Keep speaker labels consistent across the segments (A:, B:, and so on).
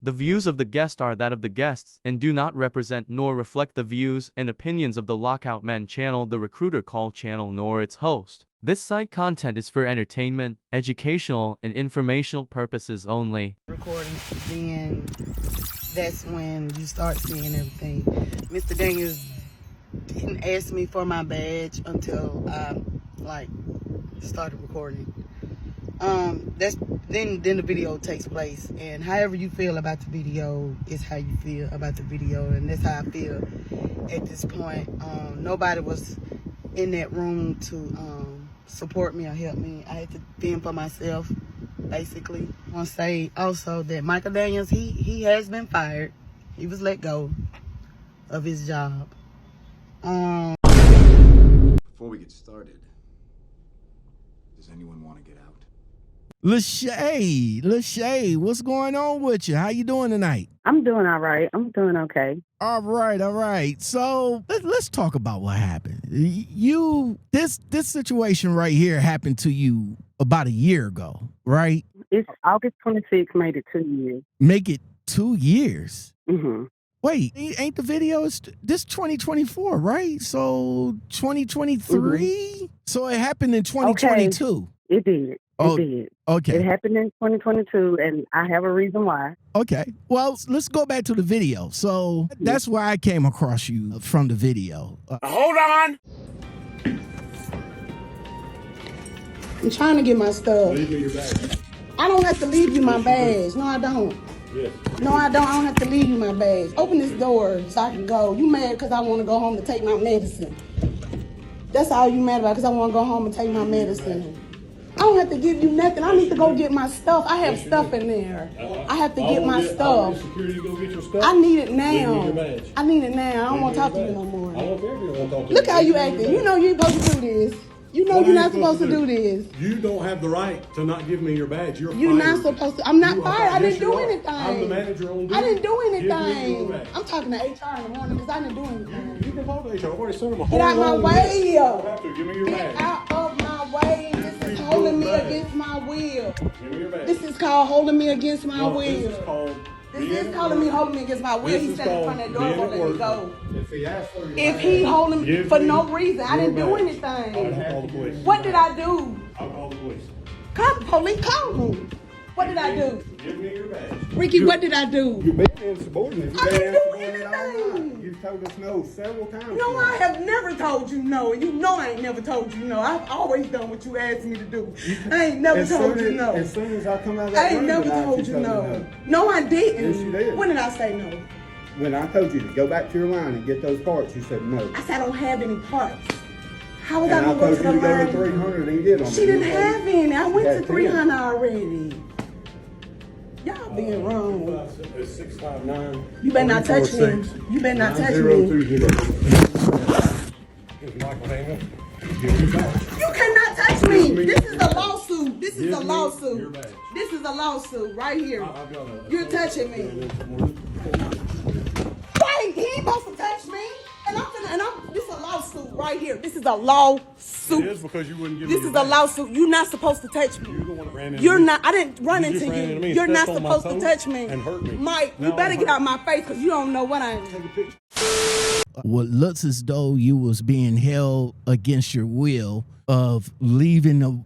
A: The views of the guest are that of the guests and do not represent nor reflect the views and opinions of the Lockoutmen channel, the Recruiter Call channel, nor its host. This site content is for entertainment, educational, and informational purposes only.
B: Recording, then that's when you start seeing everything. Mr. Daniels didn't ask me for my badge until I started recording. Then the video takes place, and however you feel about the video is how you feel about the video, and that's how I feel at this point. Nobody was in that room to support me or help me. I had to fend for myself, basically. I want to say also that Michael Daniels, he has been fired. He was let go of his job.
C: Before we get started, does anyone want to get out?
D: Lachey, what's going on with you? How you doing tonight?
E: I'm doing all right. I'm doing okay.
D: All right. So let's talk about what happened. This situation right here happened to you about a year ago, right?
E: It's August 26th, made it 2 years.
D: Make it 2 years?
E: Mm-hmm.
D: Wait, ain't the video, this 2024, right? So 2023? Mm-hmm. So it happened in 2022.
E: Okay. It did. It did.
D: Okay.
E: It happened in 2022, and I have a reason why.
D: Okay. Well, let's go back to the video. So that's where I came across you from the video.
F: Hold on.
B: I'm trying to get my stuff.
F: Leave me your badge.
B: I don't have to leave you my badge. No, I don't.
F: Yes.
B: No, I don't. I don't have to leave you my badge. Open this door so I can go. You mad because I want to go home to take my medicine. That's all you mad about, because I want to go home and take my medicine. I don't have to give you nothing. I need to go get my stuff. I have stuff in there. I have to get my stuff.
F: Security to go get your stuff.
B: I need it now.
F: Your badge.
B: I need it now. I don't want to talk to you no more.
F: I don't care if you want to talk to
B: Look
F: me.
B: how you acting. You know you ain't supposed to do this. You know you're not supposed to do this.
F: You don't have the right to not give me your badge. You're
B: You're
F: fired.
B: not supposed to. I'm not
F: You are
B: fired. I
F: Yes,
B: didn't
F: you
B: do
F: are.
B: anything.
F: I'm the manager on duty.
B: I didn't do
F: Give me your
B: anything.
F: badge.
B: I'm talking to HR in the morning because I didn't do anything.
F: You can call the HR. I've already sent them a
B: Get out my way.
F: You don't have to. Give me your
B: Get
F: badge.
B: out of my way. This is holding me against my will.
F: Give me your badge.
B: This is called holding me against my
F: No,
B: will.
F: This is called
B: This is calling me holding me against my will.
F: This
B: He's
F: is
B: standing in front of that door,
F: called
B: won't let me
F: being at
B: go.
F: If he asks for your
B: If he holding me
F: Give
B: for
F: me
B: no reason, I didn't do
F: your badge.
B: anything.
F: I'll call the police.
B: What did I do?
F: I'll call the police.
B: Call the police. Call me. What did I do?
F: Give me your badge.
B: Ricky, what did I do?
C: You've been insubordinate.
B: I didn't do anything.
C: You've told us no several times.
B: No, I have never told you no, and you know I ain't never told you no. I've always done what you asked me to do. I ain't never told you no.
C: As soon as I come out of that
B: I ain't
C: room
B: never
C: tonight,
B: told you
C: told me
B: no. No, I didn't.
C: Yes, you did.
B: When did I say no?
C: When I told you to go back to your line and get those parts, you said no.
B: I said I don't have any parts. How was
C: And
B: I
C: I
B: gonna go
C: told
B: to
C: you
B: the
C: to go to
B: line?
C: 300 and get them.
B: She didn't have any. I went to
C: Got
B: 300 already. Y'all being wrong.
F: It's 659.
B: You better not touch me. You better not touch me.
F: It's Michael Daniels.
B: You cannot touch me. This is a lawsuit. This is
F: Give
B: a
F: me
B: lawsuit.
F: your badge.
B: This is a lawsuit right here.
F: I've got a-
B: You're touching me. Right, he ain't supposed to touch me. This is a lawsuit right here. This is a lawsuit.
F: It is because you wouldn't give
B: This
F: me your
B: is a
F: badge.
B: lawsuit. You're not supposed to touch me.
F: You're the one that ran into
B: You're
F: me.
B: not. I didn't run
F: You
B: into
F: just ran into
B: you.
F: me,
B: You're not
F: stepped on my
B: supposed to
F: toe
B: touch me.
F: and hurt me.
B: Mike, you
F: Now
B: better
F: I'm
B: get
F: hurt.
B: out of my face because you don't know what I am.
D: What looks as though you was being held against your will of leaving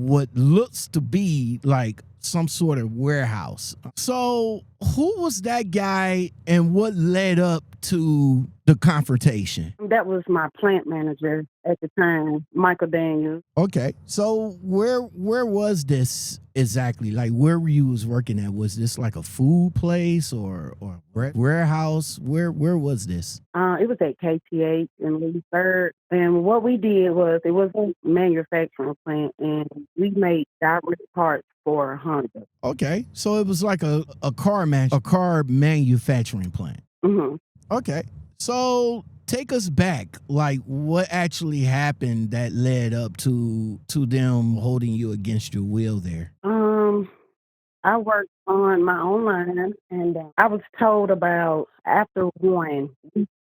D: what looks to be like some sort of warehouse. So who was that guy and what led up to the confrontation?
E: That was my plant manager at the time, Michael Daniels.
D: Okay. So where was this exactly? Like where were you was working at? Was this like a food place or warehouse? Where was this?
E: It was at KTH in Lee 3rd. And what we did was, it was a manufacturing plant, and we made direct parts for Honda.
D: Okay. So it was like a car manufacturing plant.
E: Mm-hmm.
D: Okay. So take us back. Like what actually happened that led up to them holding you against your will there?
E: I worked on my own line, and I was told about after 1,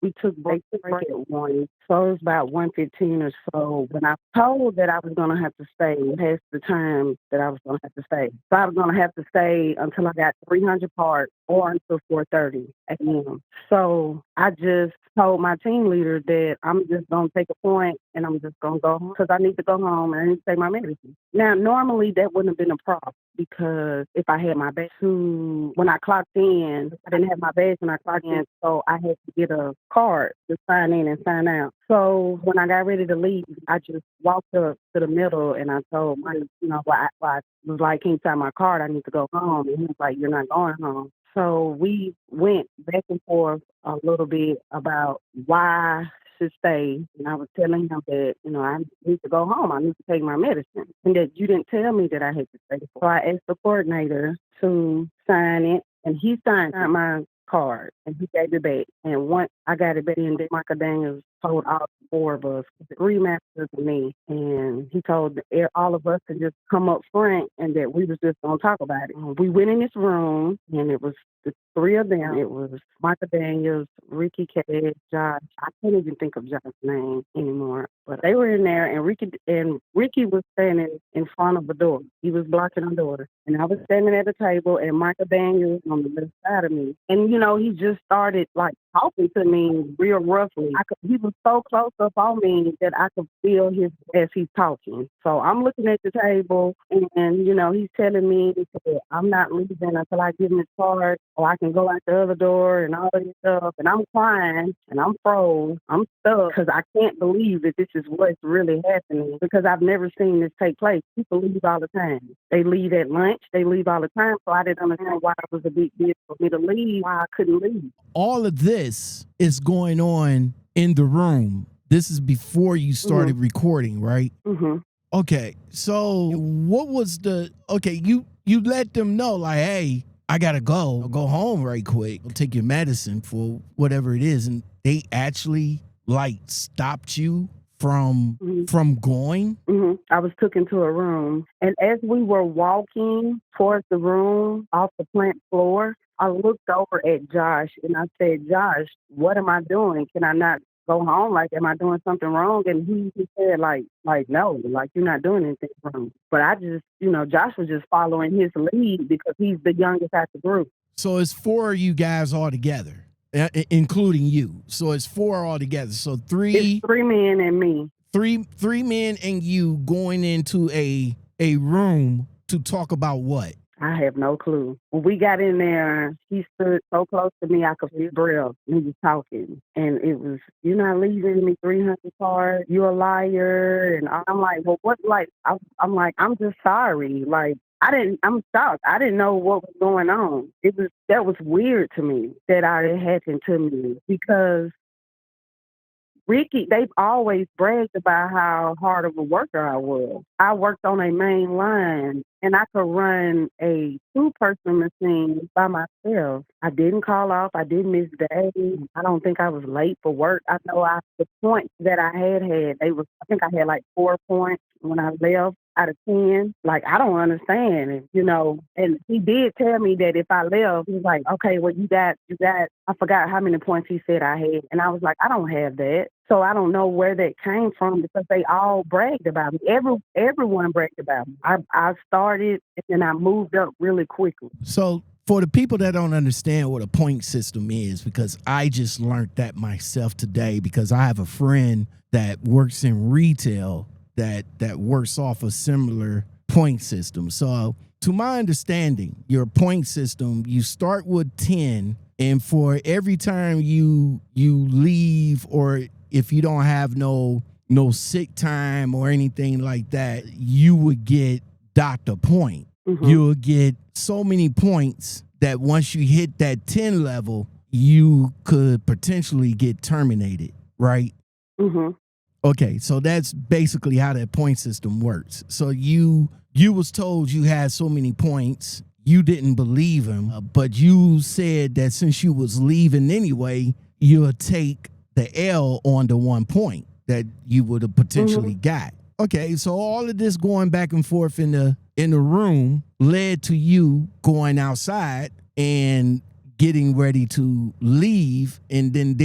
E: we took break at 1, so it was about 1:15 or so when I told that I was going to have to stay past the time that I was going to have to stay. So I was going to have to stay until I got 300 parts or until 4:30 a.m. So I just told my team leader that I'm just going to take a point and I'm just going to go home because I need to go home and I need to take my medicine. Now, normally that wouldn't have been a problem because if I had my badge when I clocked in, I didn't have my badge when I clocked in, so I had to get a card to sign in and sign out. So when I got ready to leave, I just walked up to the middle and I told my, why I was like, can you sign my card? I need to go home. And he was like, you're not going home. So we went back and forth a little bit about why I should stay. And I was telling him that, I need to go home. I need to take my medicine. And that you didn't tell me that I had to stay. So I asked the coordinator to sign it. And he signed my card and he gave it back. And once I got it back in, Michael Daniels told all 4 of us, 3 masters and me, and he told all of us to just come up front and that we was just going to talk about it. We went in this room and it was the 3 of them. It was Michael Daniels, Ricky Cash, Josh. I can't even think of Josh's name anymore. But they were in there and Ricky was standing in front of the door. He was blocking the door. And I was standing at the table and Michael Daniels on the left side of me. And, he just started like talking to me real roughly. He was so close up on me that I could feel his as he's talking. So I'm looking at the table and, he's telling me that I'm not leaving until I give him his card or I can go out the other door and all of this stuff. And I'm crying and I'm froze. I'm stuck because I can't believe that this is what's really happening because I've never seen this take place. People leave all the time. They leave at lunch. They leave all the time. So I didn't understand why it was a big deal for me to leave, why I couldn't leave.
D: All of this is going on in the room. This is before you started recording, right?
E: Mm-hmm.
D: Okay, so what was you let them know, like, hey, I gotta go home right quick. I'll take your medicine for whatever it is. And they actually like stopped you from going?
E: Mm-hmm. I was took into a room. And as we were walking towards the room off the plant floor, I looked over at Josh and I said, Josh, what am I doing? Can I not go home? Like, am I doing something wrong? And he said, like, no, like, you're not doing anything wrong. But I just, Josh was just following his lead because he's the youngest at the group.
D: So it's 4 of you guys all together, including you. So it's 4 all together. So 3.
E: It's 3 men and me.
D: 3 men and you going into a room to talk about what?
E: I have no clue. When we got in there, he stood so close to me, I could feel his breath. He was talking. And it was, you're not leaving me 300 cards. You're a liar. And I'm like, well, what? Like, I'm like, I'm just sorry. Like, I'm shocked. I didn't know what was going on. That was weird to me that it happened to me because Ricky, they've always bragged about how hard of a worker I was. I worked on a main line, and I could run a 2-person machine by myself. I didn't call off. I didn't miss days. I don't think I was late for work. I know the points that I had, I think I had like 4 points when I left out of 10. Like, I don't understand, and he did tell me that if I left, he was like, okay, well, you got, I forgot how many points he said I had. And I was like, I don't have that. So I don't know where that came from because they all bragged about me. Everyone bragged about me. I started and then I moved up really quickly.
D: So for the people that don't understand what a point system is, because I just learned that myself today because I have a friend that works in retail that works off a similar point system. So to my understanding, your point system, you start with 10, and for every time you leave, or if you don't have no sick time or anything like that, you would get docked a point. Mm-hmm. You'll get so many points that once you hit that 10 level, you could potentially get terminated, right?
E: Mm-hmm.
D: Okay, so that's basically how that point system works. So you was told you had so many points, you didn't believe him, but you said that since you was leaving anyway, you'll take the L on the 1 point that you would have potentially got. Okay, so all of this going back and forth in the in the room led to you going outside and getting ready to leave, and then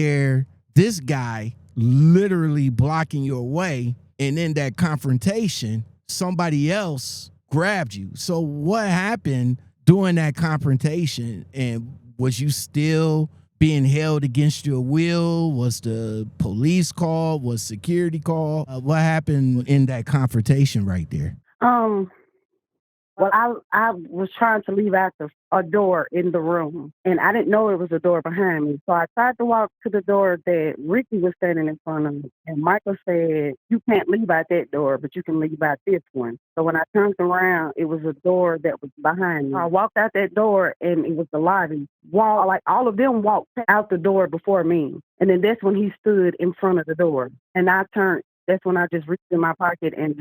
D: this guy literally blocking your way, and in that confrontation somebody else grabbed you. So what happened during that confrontation, and was you still being held against your will? Was the police called? Was security called? What happened in that confrontation right there?
E: Well, I was trying to leave out a door in the room, and I didn't know it was a door behind me. So I tried to walk to the door that Ricky was standing in front of me, and Michael said, "You can't leave out that door, but you can leave out this one." So when I turned around, it was a door that was behind me. I walked out that door, and it was the lobby. Like all of them walked out the door before me, and then that's when he stood in front of the door, and I turned. That's when I just reached in my pocket and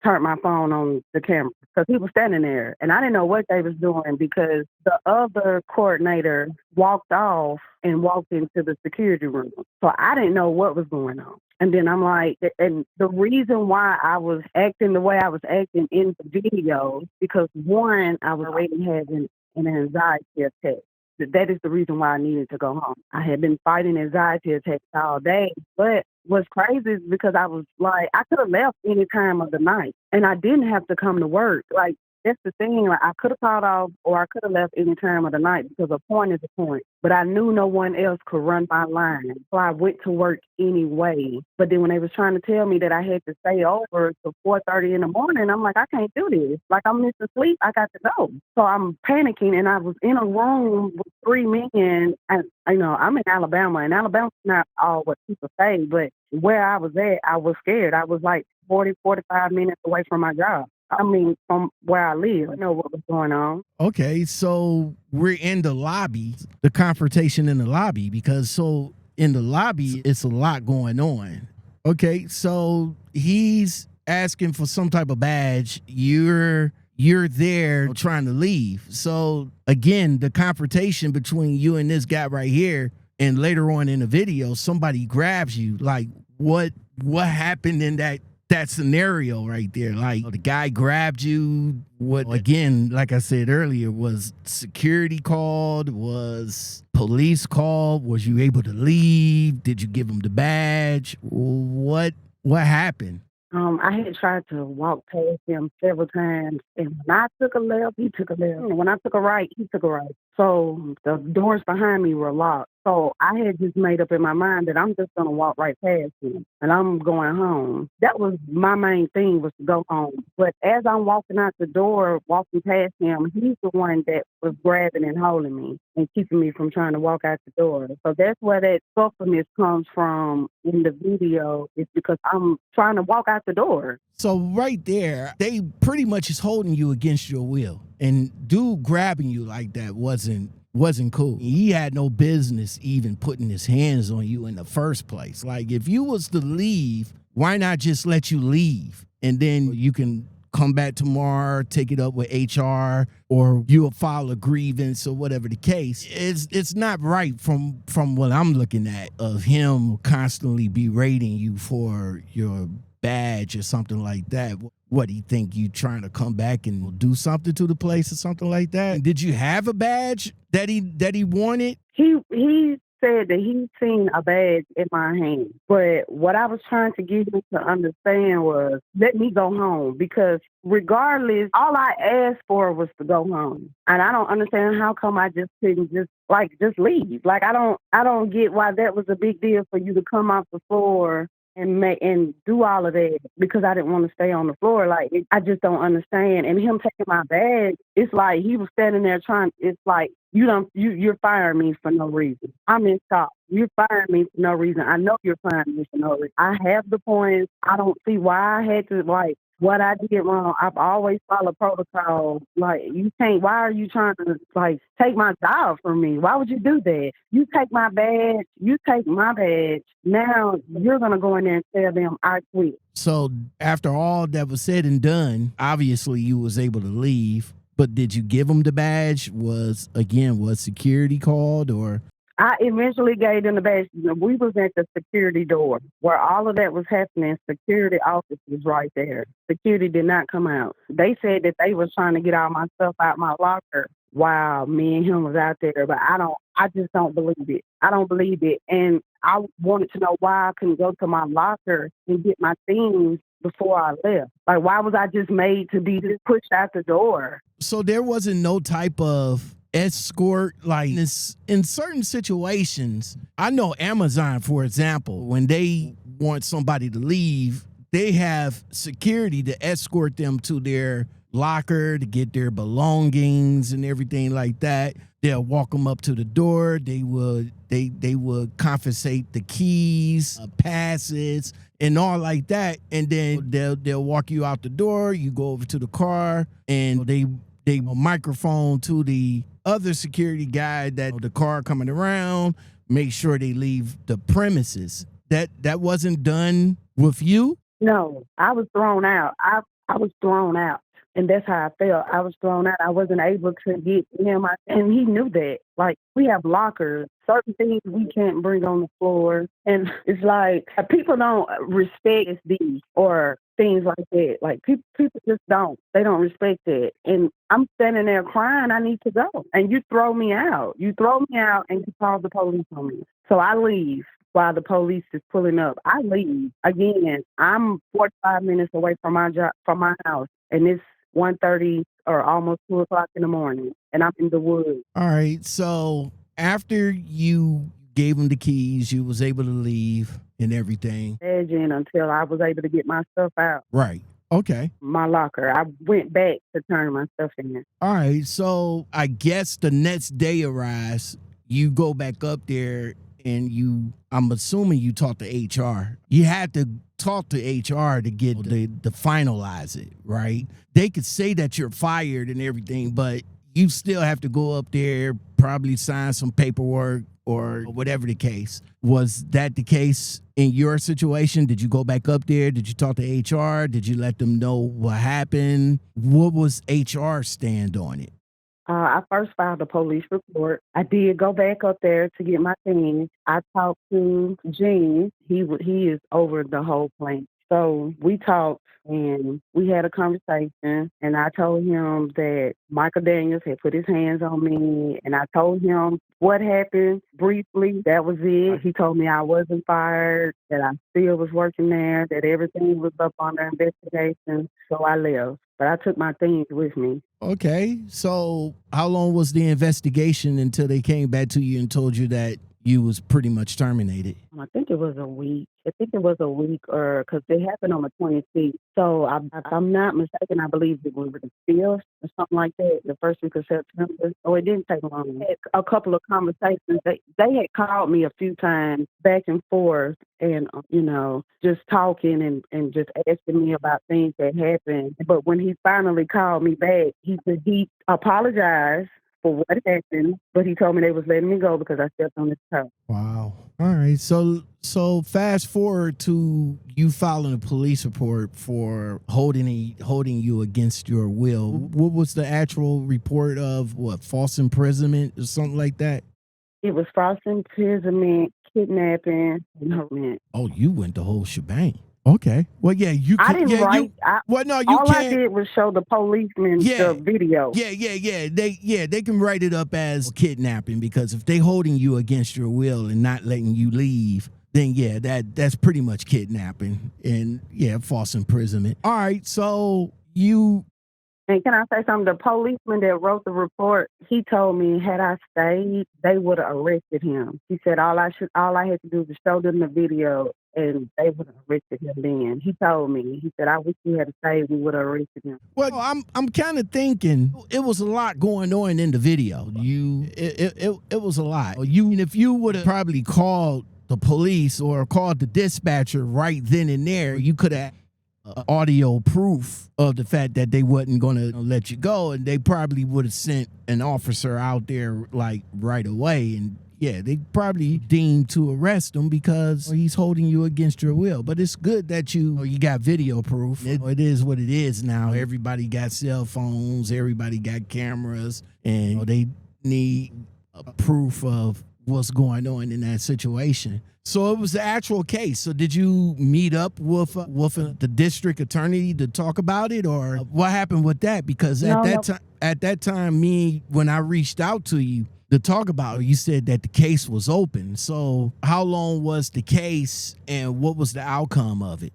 E: turned my phone on the camera, because he was standing there. And I didn't know what they was doing, because the other coordinator walked off and walked into the security room. So I didn't know what was going on. And then I'm like, and the reason why I was acting the way I was acting in the video, because one, I was already having an anxiety attack. That is the reason why I needed to go home. I had been fighting anxiety attacks all day, but what's crazy is because I was like, I could have left any time of the night and I didn't have to come to work. Like, that's the thing. Like, I could have called off or I could have left any time of the night, because a point is a point. But I knew no one else could run my line. So I went to work anyway. But then when they was trying to tell me that I had to stay over till 4:30 in the morning, I'm like, I can't do this. Like, I'm missing sleep. I got to go. So I'm panicking, and I was in a room with 3 men. And, I'm in Alabama, and Alabama's not all what people say, but where I was at, I was scared. I was like 45 minutes away from my job. I mean, from where I live. I know what was going on.
D: Okay, so we're in the lobby, the confrontation in the lobby, because so in the lobby, it's a lot going on. Okay, so he's asking for some type of badge. You're there trying to leave. So again, the confrontation between you and this guy right here, and later on in the video, somebody grabs you. Like, what happened in that scenario right there? Like, the guy grabbed you. What, again, like I said earlier, was security called? Was police called? Was you able to leave? Did you give him the badge? What happened?
E: I had tried to walk past him several times, and when I took a left, he took a left. And when I took a right, he took a right. So the doors behind me were locked. So I had just made up in my mind that I'm just going to walk right past him, and I'm going home. That was my main thing, was to go home. But as I'm walking out the door, walking past him, he's the one that was grabbing and holding me and keeping me from trying to walk out the door. So that's where that suffernness comes from in the video, is because I'm trying to walk out the door.
D: So right there, they pretty much is holding you against your will. And dude grabbing you like that wasn't cool. He had no business even putting his hands on you in the first place. Like, if you was to leave, why not just let you leave? And then you can come back tomorrow, take it up with HR, or you'll file a grievance or whatever the case. It's not right from what I'm looking at, of him constantly berating you for your badge or something like that. What, do you think you trying to come back and do something to the place or something like that? Did you have a badge that he wanted?
E: He said that he seen a badge in my hand. But what I was trying to get him to understand was, let me go home, because regardless, all I asked for was to go home. And I don't understand how come I just couldn't just leave. Like, I don't get why that was a big deal for you to come off the floor and do all of that, because I didn't want to stay on the floor. Like, I just don't understand. And him taking my bag, it's like he was standing there it's like, you're firing me for no reason. I'm in shock. You're firing me for no reason. I know you're firing me for no reason. I have the points. I don't see why I had to, like, what I did wrong. I've always followed protocol. Like, why are you trying to, like, take my job from me? Why would you do that? You take my badge. Now you're going to go in there and tell them I quit.
D: So after all that was said and done, obviously you was able to leave, but did you give them the badge? Was security called, or?
E: I eventually gave them the badge. We was at the security door where all of that was happening. Security office was right there. Security did not come out. They said that they was trying to get all my stuff out my locker while me and him was out there, but I just don't believe it. I don't believe it. And I wanted to know why I couldn't go to my locker and get my things before I left. Like, why was I just made to be just pushed out the door?
D: So there wasn't no type of escort, like in certain situations. I know Amazon, for example, when they want somebody to leave, they have security to escort them to their locker to get their belongings and everything like that. They'll walk them up to the door. They would confiscate the keys, passes, and all like that. And then they'll walk you out the door. You go over to the car, and they microphone to the other security guy that the car coming around, make sure they leave the premises. That wasn't done with you?
E: No, I was thrown out. I was thrown out. And that's how I felt. I was thrown out. I wasn't able to get him. And he knew that. Like, we have lockers. Certain things we can't bring on the floor. And it's like, people don't respect SD or things like that. Like, people just don't. They don't respect it. And I'm standing there crying, I need to go. And you throw me out. You throw me out and you call the police on me. So I leave while the police is pulling up. I leave. Again, I'm 45 minutes away from my job, from my house. And it's 1:30 or almost 2 o'clock in the morning, and I'm in the woods.
D: All right. So after you gave him the keys, you was able to leave and everything.
E: Until I was able to get my stuff out.
D: Right. Okay.
E: My locker. I went back to turn my stuff in.
D: All right. So I guess the next day arrives, you go back up there and I'm assuming you talked to HR. You had to talk to HR to get to finalize it, right? They could say that you're fired and everything, but you still have to go up there, probably sign some paperwork or whatever the case. Was that the case in your situation? Did you go back up there? Did you talk to HR? Did you let them know what happened? What was HR stand on it?
E: I first filed a police report. I did go back up there to get my things. I talked to Gene. He is over the whole plant. So we talked and we had a conversation, and I told him that Michael Daniels had put his hands on me, and I told him what happened briefly. That was it. He told me I wasn't fired, that I still was working there, that everything was up under investigation. So I left. But I took my things with me.
D: Okay. So how long was the investigation until they came back to you and told you that you was pretty much terminated?
E: I think it was a week. Or because it happened on the 26th. So if I'm not mistaken, I believe it was the 5th or something like that, the first week of September. Oh, it didn't take long. I had a couple of conversations. They had called me a few times back and forth and, just talking and just asking me about things that happened. But when he finally called me back, he apologized for what happened, but he told me they was letting me go because I stepped on his toe.
D: Wow. All right. So fast forward to you filing a police report for holding you against your will. What was the actual report of? False imprisonment or something like that?
E: It was false imprisonment, kidnapping, and harassment.
D: Oh, you went the whole shebang. Okay. Well, yeah, you can.
E: I didn't write.
D: All
E: I did was show the policeman the video.
D: Yeah. They can write it up as kidnapping because if they holding you against your will and not letting you leave, then yeah, that's pretty much kidnapping and false imprisonment. All right, so you.
E: And can I say something? The policeman that wrote the report, he told me had I stayed, they would have arrested him. He said all I had to do was show them the video and they would have arrested him then. He told me, he said, I wish you had stayed, we would have arrested him.
D: Well, I'm kind of thinking it was a lot going on in the video. It was a lot. If you would have probably called the police or called the dispatcher right then and there, you could have audio proof of the fact that they wasn't going to let you go, and they probably would have sent an officer out there like right away, and they probably deemed to arrest him because he's holding you against your will. But it's good that you got video proof. It is what it is now. Everybody got cell phones, everybody got cameras, and they need proof of what's going on in that situation. So it was the actual case. So did you meet up with the district attorney to talk about it, or what happened with that? Because at that time, when I reached out to you to talk about it, you said that the case was open. So how long was the case, and what was the outcome of it?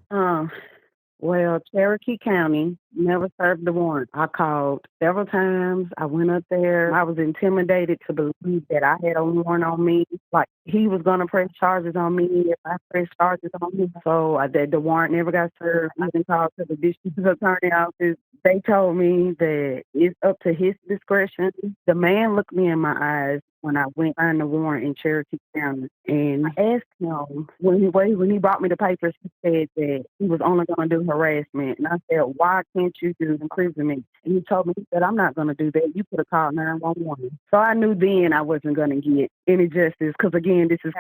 E: Well, Cherokee County never served the warrant. I called several times. I went up there. I was intimidated to believe that I had a warrant on me. Like he was going to press charges on me if I pressed charges on him. So the warrant never got served. I even called to the district attorney office. They told me that it's up to his discretion. The man looked me in my eyes when I went on the warrant in Cherokee County. And I asked him, when he brought me the papers, he said that he was only going to do harassment. And I said, why can't you do imprisonment? And he told me, he said, I'm not going to do that. You could have called 911. So I knew then I wasn't going to get any justice because, again, this is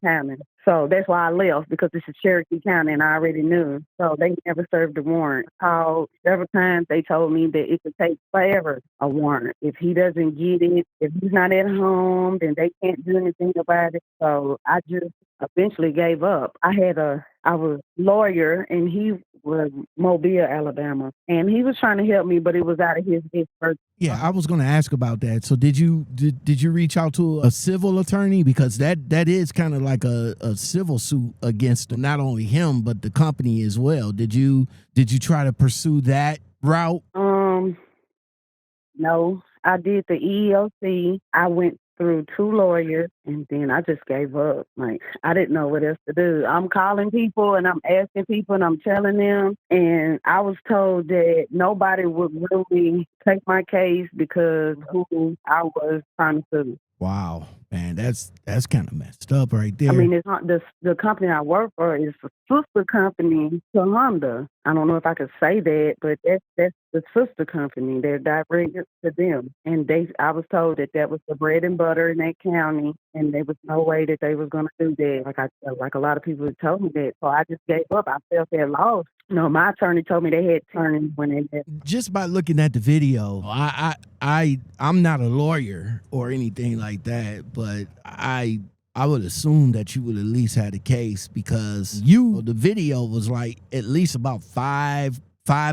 E: County. So that's why I left, because this is Cherokee County and I already knew. So they never served the warrant. I called several times. They told me that it could take forever, a warrant. If he doesn't get it, if he's not at home, then they can't do anything about it. So I just eventually gave up. I was a lawyer, and he was Mobile, Alabama, and he was trying to help me, but it was out of his expertise.
D: Yeah, I was going to ask about that. So did you reach out to a civil attorney, because that is kind of like a civil suit against not only him but the company as well? Did you try to pursue that route?
E: No, I did the EEOC. I went through 2 lawyers, and then I just gave up. Like, I didn't know what else to do. I'm calling people and I'm asking people and I'm telling them, and I was told that nobody would really take my case because who I was trying to sue.
D: Wow, man, that's kind of messed up right there.
E: I mean, it's not the company I work for is a sister company to Honda. I don't know if I could say that, but that's the sister company. They're directed to them, and I was told that was the bread and butter in that county, and there was no way that they was going to do that. Like a lot of people had told me that, so I just gave up. I felt that lost. No, my attorney told me they had attorneys when they did.
D: Just by looking at the video, I'm not a lawyer or anything like that, but I would assume that you would at least had a case, because the video was like at least about five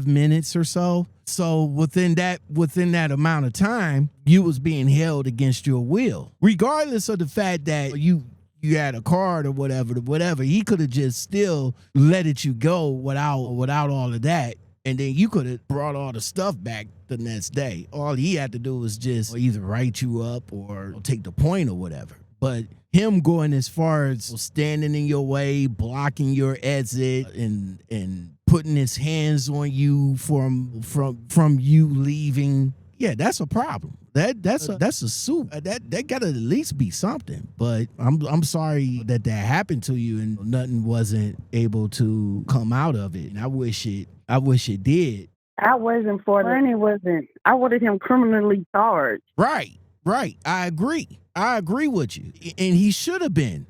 D: minutes or so. So within that amount of time, you was being held against your will, regardless of the fact that you had a card or whatever. He could have just still let you go without all of that. And then you could have brought all the stuff back the next day. All he had to do was just either write you up or take the point or whatever. But him going as far as standing in your way, blocking your exit, and putting his hands on you from you leaving, yeah, that's a problem. That's a suit. That gotta at least be something. But I'm sorry that happened to you and nothing wasn't able to come out of it. And I wish it did.
E: I wasn't for that. It wasn't. I wanted him criminally charged.
D: Right. I agree with you. And he should have been.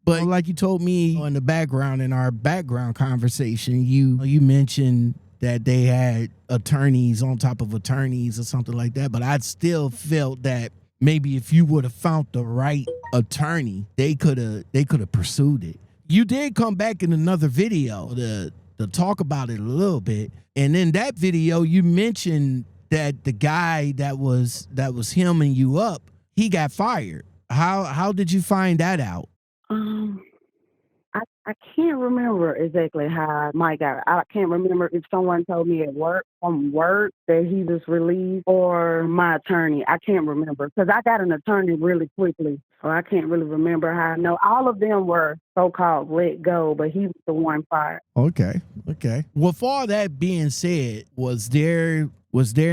D: But like you told me in the background, in our background conversation, you mentioned that they had attorneys on top of attorneys or something like that. But I still felt that maybe if you would have found the right attorney, they could have pursued it. You did come back in another video to talk about it a little bit. And in that video, you mentioned that the guy that was hemming you up, he got fired. How did you find that out?
E: I can't remember exactly how Mike got. I can't remember if someone told me at work that he was released, or my attorney. I can't remember, because I got an attorney really quickly, so I can't really remember how. I know all of them were so-called let go, but he was the one fired.
D: Okay. With all that being said, was there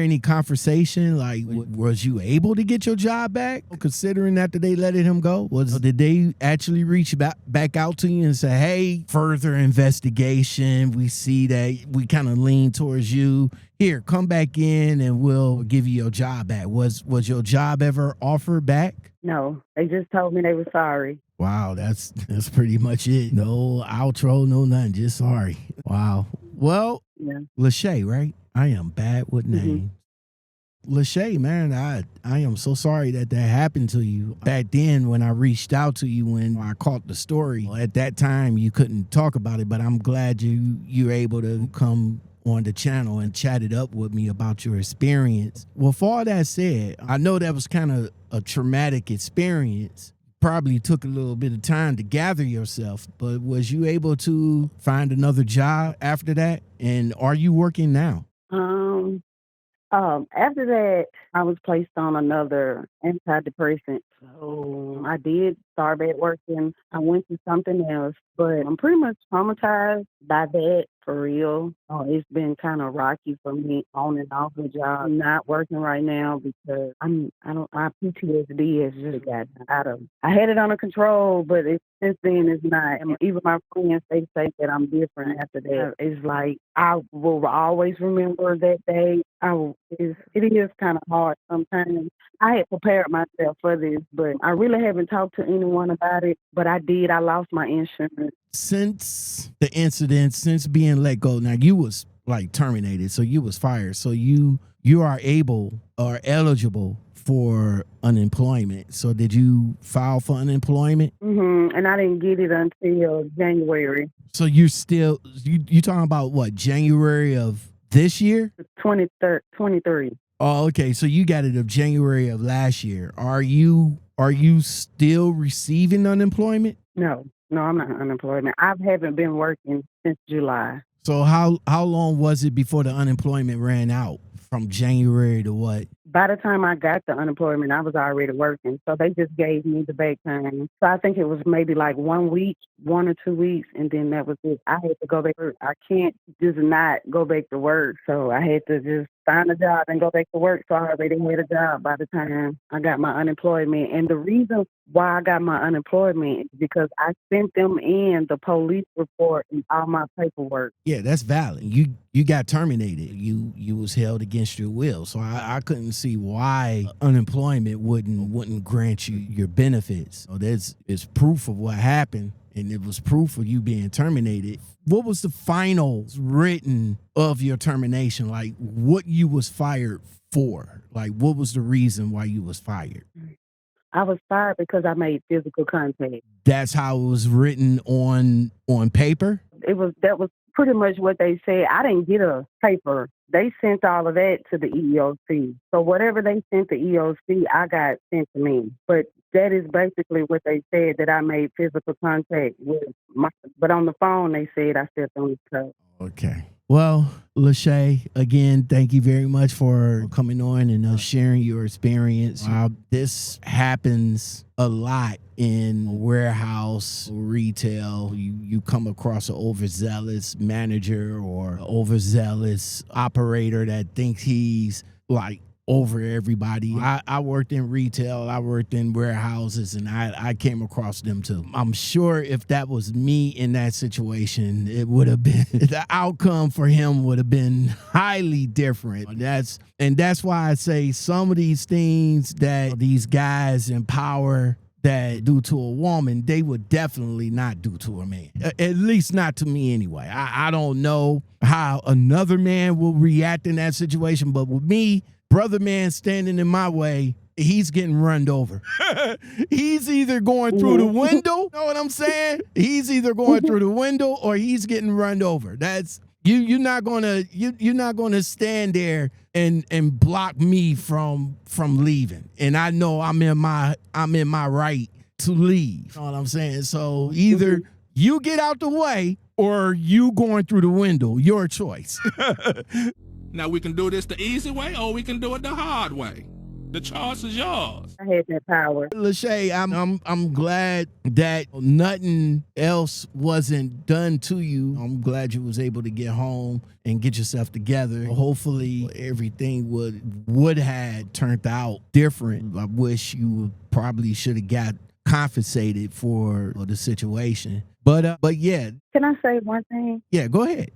D: any conversation? Like, was you able to get your job back, considering that they let him go? Did they actually reach back out to you and say, hey, further investigation, we see that we kind of lean towards you. Here, come back in and we'll give you your job back. Was your job ever offered back?
E: No, they just told me they were sorry.
D: Wow, that's pretty much it. No outro, no nothing, just sorry. Wow. Well, yeah. Lachey, right? I am bad with names. Lachey, man, I am so sorry that happened to you. Back then, when I reached out to you, when I caught the story, at that time you couldn't talk about it, but I'm glad you're able to come on the channel and chat it up with me about your experience. Well, for all that said, I know that was kind of a traumatic experience. Probably took a little bit of time to gather yourself, but was you able to find another job after that? And are you working now?
E: After that, I was placed on another antidepressant. So I did start back working. I went to something else, but I'm pretty much traumatized by that for real. It's been kind of rocky for me on and off the job. I'm not working right now because my PTSD has just gotten out of. I had it under control, but since then it's not. And even my friends, they say that I'm different after that. It's like I will always remember that day. It is kind of hard sometimes. I had prepared myself for this, but I really haven't talked to anyone about it. But I did. I lost my insurance.
D: Since the incident, since being let go, now you was like terminated, so you was fired. So you are able or eligible for unemployment. So did you file for unemployment?
E: And I didn't get it until January.
D: So you're still, you talking about what, January of this year?
E: 23.
D: Oh, okay. So you got it of January of last year. Are you still receiving unemployment?
E: No, I'm not unemployed. I haven't been working since July.
D: So how long was it before the unemployment ran out? From January to what?
E: By the time I got the unemployment, I was already working. So they just gave me the back time. So I think it was maybe like 1 week, 1 or 2 weeks, and then that was it. I had to go back to work. I can't just not go back to work. So I had to just find a job and go back to work. So I already had a job by the time I got my unemployment. And the reason why I got my unemployment is because I sent them in the police report and all my paperwork.
D: Yeah, that's valid. You got terminated. You was held against your will. So I couldn't see why unemployment wouldn't grant you your benefits. So it's proof of what happened, and it was proof of you being terminated. What was the final written of your termination? Like what you was fired for? Like what was the reason why you was fired?
E: I was fired because I made physical contact.
D: That's how it was written on paper?
E: That was pretty much what they said. I didn't get a paper. They sent all of that to the EEOC. So whatever they sent the EEOC, I got sent to me. But that is basically what they said, that I made physical contact with but on the phone they said I stepped on his toe.
D: Okay. Well, Lachey, again, thank you very much for coming on and sharing your experience. This happens a lot in warehouse, retail. You come across an overzealous manager or overzealous operator that thinks he's like over everybody. I worked in retail, I worked in warehouses, and I came across them too. I'm sure if that was me in that situation, it would have been, the outcome for him would have been highly different. That's why I say some of these things that these guys in power that do to a woman, they would definitely not do to a man. At least not to me anyway. I don't know how another man will react in that situation, but with me, brother man standing in my way, he's getting run over. He's either going through the window, you know what I'm saying? He's either going through the window or he's getting run over. That's you're not gonna stand there and block me from leaving. And I know I'm in my right to leave. You know what I'm saying? So either you get out the way or you going through the window. Your choice.
G: Now we can do this the easy way or we can do it the hard way. The choice is yours.
E: I had that power.
D: Lachey, I'm glad that nothing else wasn't done to you. I'm glad you was able to get home and get yourself together. Hopefully everything would have turned out different. I wish you probably should have got compensated for the situation. But yeah.
E: Can I say one thing?
D: Yeah, go ahead.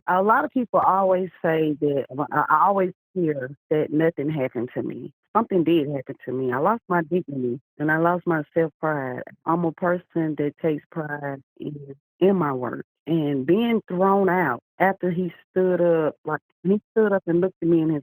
E: A lot of people always say that, I always hear that nothing happened to me. Something did happen to me. I lost my dignity and I lost my self-pride. I'm a person that takes pride in my work. And being thrown out after he stood up and looked at me in his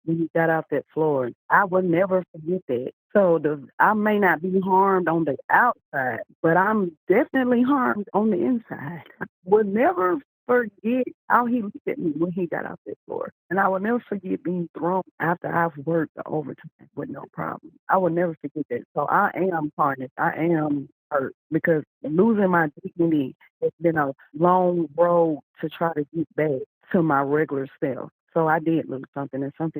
E: when he got off that floor. I will never forget that. So I may not be harmed on the outside, but I'm definitely harmed on the inside. I will never forget how he looked at me when he got off that floor. And I will never forget being thrown after I've worked the overtime with no problem. I will never forget that. So I am harnessed. I am hurt because losing my dignity has been a long road to try to get back to my regular self. So I did lose something, and something